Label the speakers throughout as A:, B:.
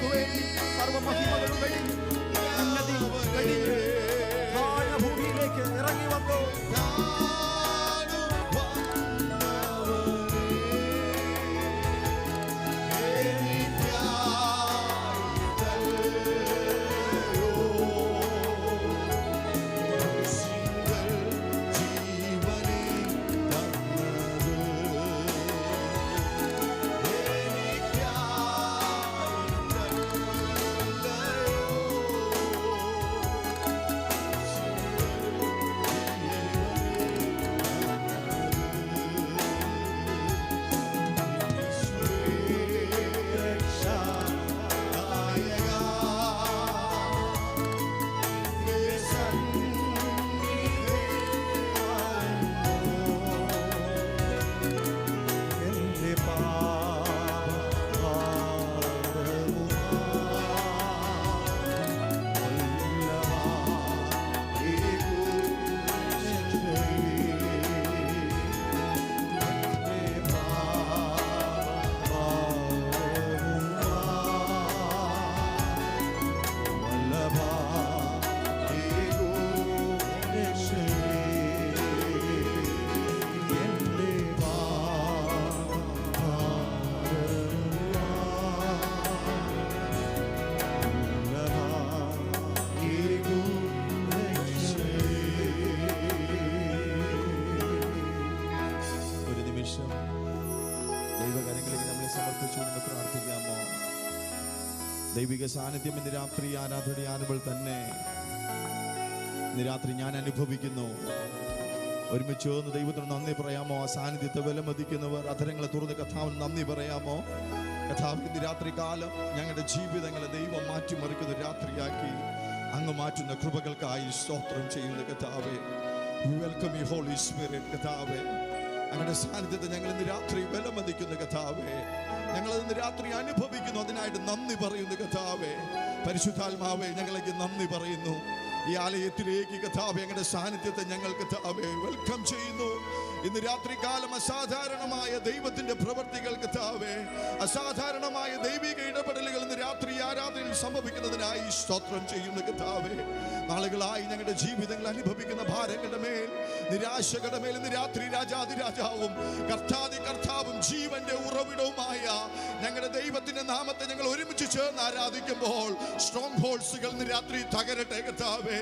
A: നമുക്ക് വേണ്ടി സർവമഹിമകളും വെടിഞ്ഞു, ഉന്നതി വെടിഞ്ഞ് ഭൂമിയിലേക്ക് ഇറങ്ങി വന്നു. ദൈവകരങ്ങളിലേക്ക് നമ്മളെ സമർപ്പിച്ചുകൊണ്ട് പ്രാർത്ഥിക്കാമോ? ദൈവിക സാന്നിധ്യം ഇന്ന് രാത്രി ആരാധനയാനുമ്പോൾ തന്നെ ഇന്ന് രാത്രി ഞാൻ അനുഭവിക്കുന്നു. ഒരുമിച്ച് ഒന്ന് ദൈവത്തിന് നന്ദി പറയാമോ? ആ സാന്നിധ്യത്തെ വിലമതിക്കുന്നവർ അധരങ്ങളെ തുറന്ന് കർത്താവിന് നന്ദി പറയാമോ? കർത്താവ് ഇന്ന് രാത്രി കാലം ഞങ്ങളുടെ ജീവിതങ്ങളെ ദൈവം മാറ്റിമറിക്കുന്ന രാത്രിയാക്കി അങ്ങ് മാറ്റുന്ന കൃപകൾക്കായി സ്തോത്രം ചെയ്യുന്ന കർത്താവേ, വെൽക്കം യു ഹോളി സ്പിരിറ്റ്. കർത്താവേ, അങ്ങയുടെ സാന്നിധ്യത്തെ ഞങ്ങൾ ഇന്ന് രാത്രി വിലമതിക്കുന്ന കർത്താവേ, ഞങ്ങൾ ഇന്ന് രാത്രി അനുഭവിക്കുന്നു. അതിനായിട്ട് നന്ദി പറയുന്നു കർത്താവേ. പരിശുദ്ധാത്മാവേ, ഞങ്ങളേക്ക് നന്ദി പറയുന്നു. ഈ ആലയത്തിലേക്ക് കർത്താവേ ഞങ്ങളുടെ സാന്നിധ്യത്തെ ഞങ്ങൾ കർത്താവേ വെൽക്കം ചെയ്യുന്നു. ഇന്ന് രാത്രി കാലം അസാധാരണമായ ദൈവത്തിന്റെ പ്രവൃത്തികൾ കർത്താവേ, അസാധാരണമായ ദൈവിക ഇടപെടലുകൾ ഇന്ന് രാത്രി ആരാധനയിൽ സംഭവിക്കുന്നതിനായി സ്തോത്രം ചെയ്യുന്ന കർത്താവേ. നാളുകളായി ഞങ്ങളുടെ ജീവിതങ്ങൾ അനുഭവിക്കുന്ന ഭാരങ്ങളുടെ മേൽ, നിരാശകളുടെ മേൽ ഇന്ന് രാത്രി രാജാതിരാജാവും കർത്താവും ജീവന്റെ ഉറവിടവുമായ ഞങ്ങളുടെ ദൈവത്തിന്റെ നാമത്തെ ഞങ്ങൾ ഒരുമിച്ച് ചേർന്ന് ആരാധിക്കുമ്പോൾ സ്ട്രോങ് ഹോൾഡ്സുകൾ ഇന്ന് രാത്രി തകരട്ടെ കർത്താവേ.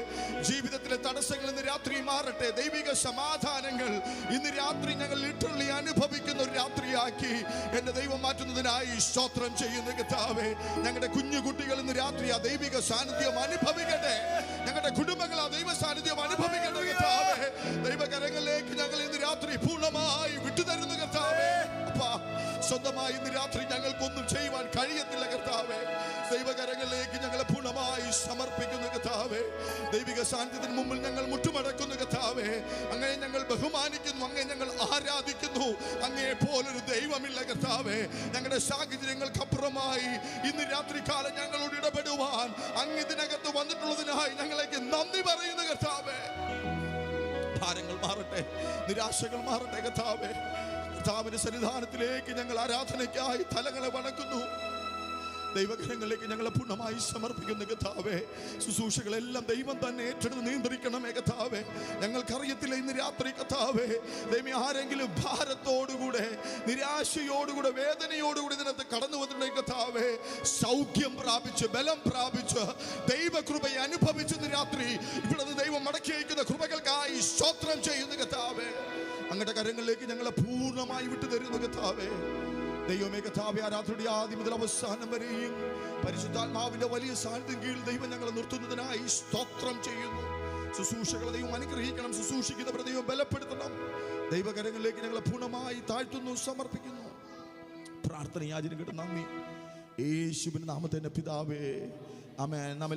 A: ജീവിതത്തിലെ തടസ്സങ്ങൾ ഇന്ന് രാത്രി മാറട്ടെ. ദൈവിക സമാധാനങ്ങൾ ഇന്ന് രാത്രി ഞങ്ങൾ ലിറ്ററലി അനുഭവിക്കുന്ന ഒരു രാത്രിയാക്കി എന്റെ ദൈവം മാറ്റുന്നതിനായി സ്തോത്രം ചെയ്യുന്ന കർത്താവേ. ഞങ്ങളുടെ കുഞ്ഞുകുട്ടികൾ ഇന്ന് രാത്രി ആ ദൈവിക സാന്നിധ്യം അനുഭവിക്കട്ടെ. ഞങ്ങളുടെ കുടുംബങ്ങൾ ആ ദൈവ സാന്നിധ്യം അനുഭവിക്കട്ടെ കർത്താവേ. ദൈവകരങ്ങളിലേക്ക് ഞങ്ങൾ ഇന്ന് രാത്രി പൂർണ്ണമായി വിട്ടുതരുന്ന കർത്താവേ. അപ്പാ, സ്വന്തമായി ഇന്ന് രാത്രി ഞങ്ങൾക്കൊന്നും ചെയ്യുവാൻ കഴിയത്തില്ല കർത്താവേ. ദൈവകരങ്ങളിലേക്ക് ഞങ്ങളെ പൂർണ്ണമായി സമർപ്പിക്കുന്നു കർത്താവേ. ദൈവിക സാന്നിധ്യത്തിന് മുമ്പിൽ ഞങ്ങൾ മുട്ടുമടക്കുന്നു കർത്താവേ. അങ്ങനെ ഞങ്ങൾ ബഹുമാനിക്കുന്നു, അങ്ങനെ ഞങ്ങൾ ആരാധിക്കുന്നു. അങ്ങയെ പോലൊരു ദൈവമില്ല കർത്താവേ. ഞങ്ങളുടെ സാഹചര്യങ്ങൾക്കപ്പുറമായി ഇന്ന് രാത്രി കാലം ഞങ്ങളോട് ഇടപെടുവാൻ അങ്ങ് ഇതിനകത്ത് വന്നിട്ടുള്ളതിനായി ഞങ്ങളേക്ക് നന്ദി പറയുന്നു കർത്താവേ. ഭാരങ്ങൾ മാറട്ടെ, നിരാശകൾ മാറട്ടെ കർത്താവേ. കർത്താവിന്റെ സന്നിധാനത്തിലേക്ക് ഞങ്ങൾ ആരാധനയ്ക്കായി തലങ്ങളെ വണക്കുന്നു. ദൈവകരങ്ങളിലേക്ക് ഞങ്ങളെ പൂർണ്ണമായി സമർപ്പിക്കുന്ന കർത്താവേ. ശുശ്രൂഷകളെല്ലാം ദൈവം തന്നെ ഏറ്റെടുത്ത് നിയന്ത്രിക്കണമേ കർത്താവേ. ഞങ്ങൾക്കറിയത്തില്ല ഇന്ന് രാത്രി കർത്താവേ, ദൈവം ആരെങ്കിലും ഭാരത്തോടുകൂടെ, നിരാശയോടുകൂടെ, വേദനയോടുകൂടി ഇതിനകത്ത് കടന്നു വന്നിട്ടുണ്ടെങ്കിൽ കർത്താവേ, സൗഖ്യം പ്രാപിച്ച്, ബലം പ്രാപിച്ച്, ദൈവകൃപയെ അനുഭവിച്ചെന്ന് രാത്രി ഇവിടെ ദൈവം മടക്കി അയക്കുന്ന കൃപകൾക്കായി സ്തോത്രം ചെയ്യുന്ന കർത്താവേ. അങ്ങയുടെ കരങ്ങളിലേക്ക് ഞങ്ങളെ പൂർണ്ണമായി വിട്ടുതരുന്ന കർത്താവേ. ദൈവമേ കർത്താവേ, ആരാധനയുടെ ആദ്യം മുതൽ അവസാനം വരെയും പരിശുദ്ധാത്മാവിന്റെ വലിയ സാന്നിധ്യം കീഴിൽ ദൈവം ഞങ്ങളെ നിർത്തുന്നതിനായി സ്തോത്രം ചെയ്യുന്നു. ശുശ്രൂഷകളെ ദൈവം അനുഗ്രഹിക്കണം, ശുശ്രൂഷിക്കുന്നവരെ ദൈവം ബലപ്പെടുത്തണം. ദൈവകരങ്ങളിലേക്ക് ഞങ്ങളെ പൂർണ്ണമായി താഴ്ത്തുന്നു, സമർപ്പിക്കുന്നു. പ്രാർത്ഥന യാചന കേട്ട് നന്ദി. യേശുവിന്റെ നാമത്തിൽ പിതാവേ, ആമേൻ. നാം